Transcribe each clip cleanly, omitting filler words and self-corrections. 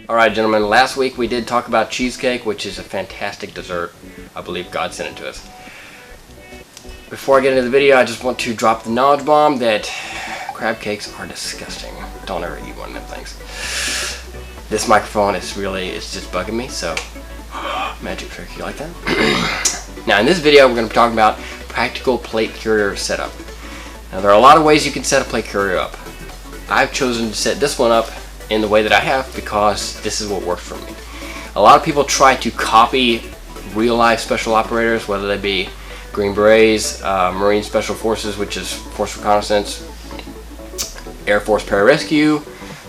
Alright gentlemen, last week we did talk about cheesecake, which is a fantastic dessert. I believe God sent it to us. Before I get into the video, I just want to drop the knowledge bomb that crab cakes are disgusting. Don't ever eat one of them things. This microphone is just bugging me, so magic trick, you like that? Now in this video we're going to be talking about practical plate carrier setup. Now there are a lot of ways you can set a plate carrier up. I've chosen to set this one up in the way that I have because this is what works for me. A lot of people try to copy real life special operators, whether they be Green Berets, Marine Special Forces, which is Force Reconnaissance, Air Force Pararescue,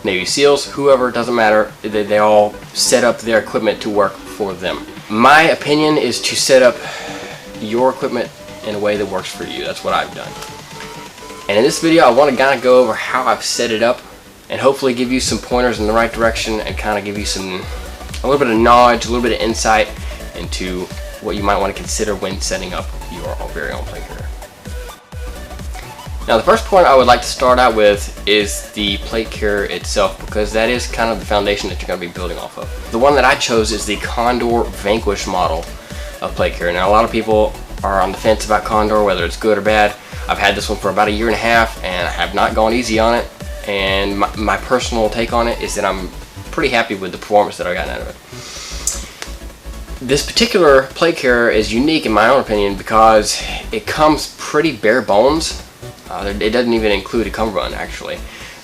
Navy SEALs, whoever, doesn't matter. They all set up their equipment to work for them. My opinion is to set up your equipment in a way that works for you. That's what I've done. And in this video I want to kind of go over how I've set it up and hopefully give you some pointers in the right direction and kind of give you a little bit of knowledge, a little bit of insight into what you might want to consider when setting up your very own plate carrier. Now the first point I would like to start out with is the plate carrier itself, because that is kind of the foundation that you're going to be building off of. The one that I chose is the Condor Vanquish model of plate carrier. Now a lot of people are on the fence about Condor, whether it's good or bad. I've had this one for about a year and a half and I have not gone easy on it. And my personal take on it is that I'm pretty happy with the performance that I got out of it. This particular plate carrier is unique in my own opinion because it comes pretty bare bones. It doesn't even include a cummerbund actually.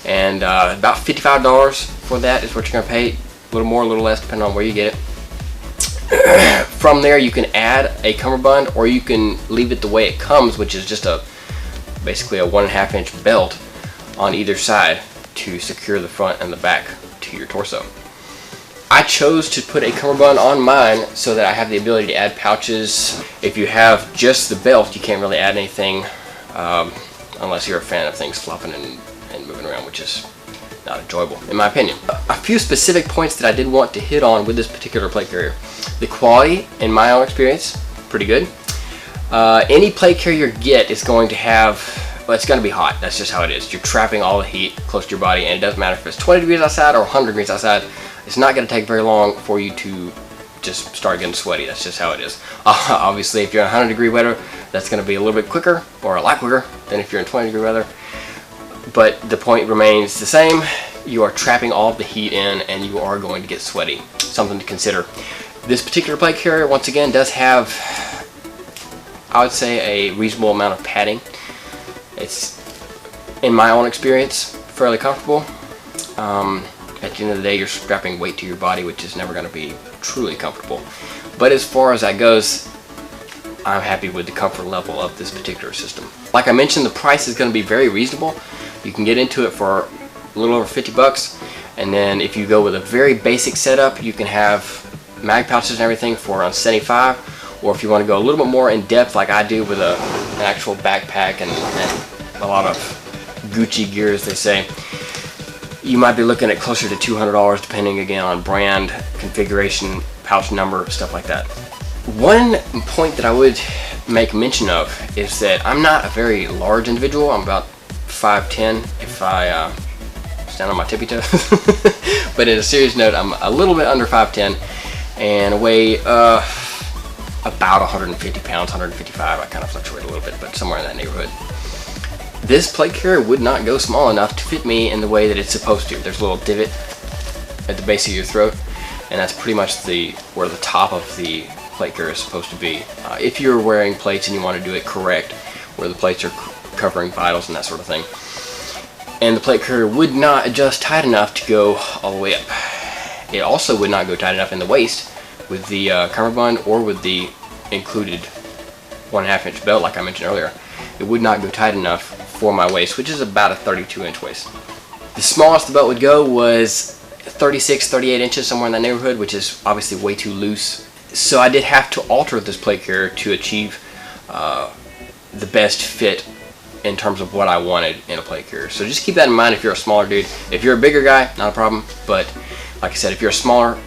And about $55 for that is what you're going to pay. A little more, a little less depending on where you get it. From there you can add a cummerbund or you can leave it the way it comes, which is just basically a 1.5 inch belt on either side to secure the front and the back to your torso. I chose to put a cummerbund on mine so that I have the ability to add pouches. If you have just the belt, you can't really add anything unless you're a fan of things flopping and moving around, which is not enjoyable in my opinion. A few specific points that I did want to hit on with this particular plate carrier. The quality, in my own experience, pretty good. Any plate carrier you get is going to have, well, it's going to be hot. That's just how it is. You're trapping all the heat close to your body, and it doesn't matter if it's 20 degrees outside or 100 degrees outside. It's not going to take very long for you to just start getting sweaty. That's just how it is. Obviously, if you're in 100 degree weather, that's going to be a little bit quicker, or a lot quicker than if you're in 20 degree weather. But the point remains the same. You are trapping all of the heat in, and you are going to get sweaty. Something to consider. This particular plate carrier, once again, does have, I would say, a reasonable amount of padding. It's, in my own experience, fairly comfortable. At the end of the day, you're strapping weight to your body, which is never going to be truly comfortable. But as far as that goes, I'm happy with the comfort level of this particular system. Like I mentioned, the price is going to be very reasonable. You can get into it for a little over 50 bucks. And then if you go with a very basic setup, you can have mag pouches and everything for around 75. Or if you want to go a little bit more in depth like I do with an actual backpack and a lot of Gucci gear, as they say, you might be looking at closer to $200 depending again on brand, configuration, pouch number, stuff like that. One point that I would make mention of is that I'm not a very large individual. I'm about 5'10" if I stand on my tippy toes. But in a serious note, I'm a little bit under 5'10" and weigh about 150 pounds, 155. I kind of fluctuate a little bit, but somewhere in that neighborhood. This plate carrier would not go small enough to fit me in the way that it's supposed to. There's a little divot at the base of your throat, and that's pretty much where the top of the plate carrier is supposed to be. If you're wearing plates and you want to do it correct, where the plates are covering vitals and that sort of thing. And the plate carrier would not adjust tight enough to go all the way up. It also would not go tight enough in the waist with the cummerbund or with the included 1.5 inch belt like I mentioned earlier. It would not go tight enough for my waist, which is about a 32 inch waist. The smallest the belt would go was 36, 38 inches, somewhere in that neighborhood, which is obviously way too loose. So I did have to alter this plate carrier to achieve the best fit in terms of what I wanted in a plate carrier. So just keep that in mind if you're a smaller dude. If you're a bigger guy, not a problem, but like I said, if you're a smaller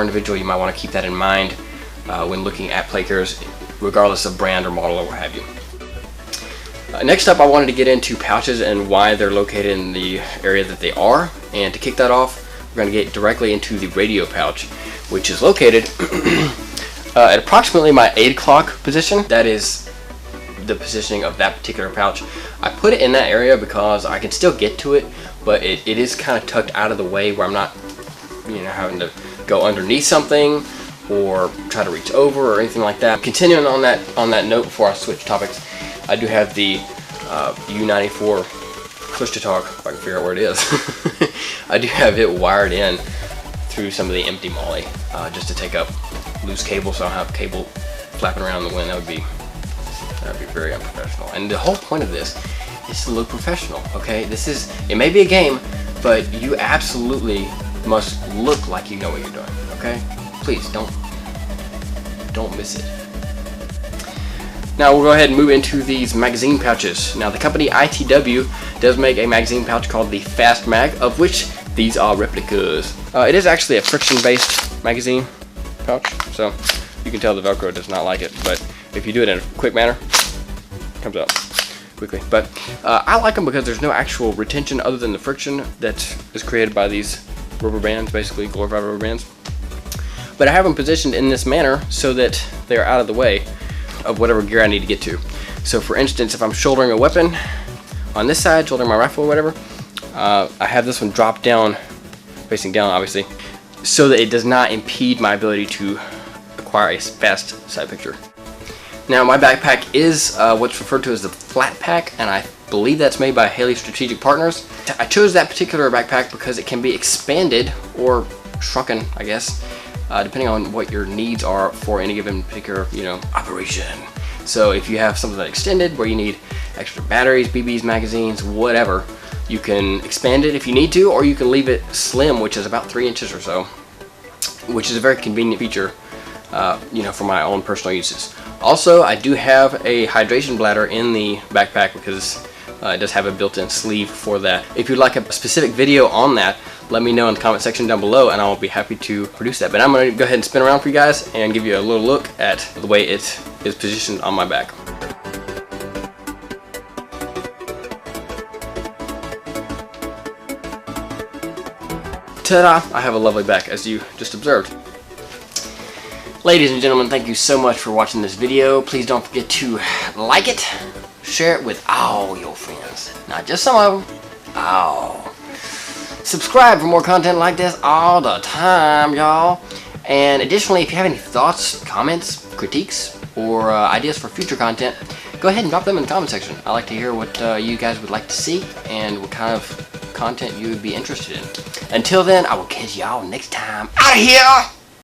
individual, you might want to keep that in mind when looking at plate carriers, regardless of brand or model or what have you. Next up, I wanted to get into pouches and why they're located in the area that they are. And to kick that off, we're going to get directly into the radio pouch, which is located at approximately my 8 o'clock position. That is the positioning of that particular pouch. I put it in that area because I can still get to it, but it is kind of tucked out of the way where I'm not, you know, having to go underneath something or try to reach over or anything like that. Continuing on that note, before I switch topics, I do have the U94 push to talk, if I can figure out where it is. I do have it wired in through some of the empty MOLLE, just to take up loose cable, so I don't have cable flapping around in the wind. That'd be very unprofessional. And the whole point of this is to look professional, okay? It may be a game, but you absolutely must look like you know what you're doing, okay? Please don't miss it. Now we'll go ahead and move into these magazine pouches. Now the company ITW does make a magazine pouch called the Fast Mag, of which these are replicas. It is actually a friction-based magazine pouch, so you can tell the Velcro does not like it, but if you do it in a quick manner, it comes out quickly. But I like them because there's no actual retention other than the friction that is created by these rubber bands, basically glorified rubber bands. But I have them positioned in this manner so that they're out of the way of whatever gear I need to get to. So for instance, if I'm shouldering a weapon on this side, shouldering my rifle or whatever, I have this one dropped down, facing down obviously, so that it does not impede my ability to acquire a fast side picture. Now my backpack is what's referred to as the flat pack, and I believe that's made by Haley Strategic Partners. I chose that particular backpack because it can be expanded or shrunken, I guess, depending on what your needs are for any given particular, you know, operation. So if you have something that extended where you need extra batteries, BBs, magazines, whatever, you can expand it if you need to, or you can leave it slim, which is about 3 inches or so, which is a very convenient feature, you know, for my own personal uses. Also, I do have a hydration bladder in the backpack because it does have a built-in sleeve for that. If you'd like a specific video on that, let me know in the comment section down below and I'll be happy to produce that. But I'm going to go ahead and spin around for you guys and give you a little look at the way it is positioned on my back. Ta-da! I have a lovely back, as you just observed. Ladies and gentlemen, thank you so much for watching this video. Please don't forget to like it, share it with all your friends, not just some of them, all. Subscribe for more content like this all the time, y'all. And additionally, if you have any thoughts, comments, critiques, or ideas for future content, go ahead and drop them in the comment section. I like to hear what you guys would like to see and what kind of content you would be interested in. Until then, I will catch y'all next time. Out of here!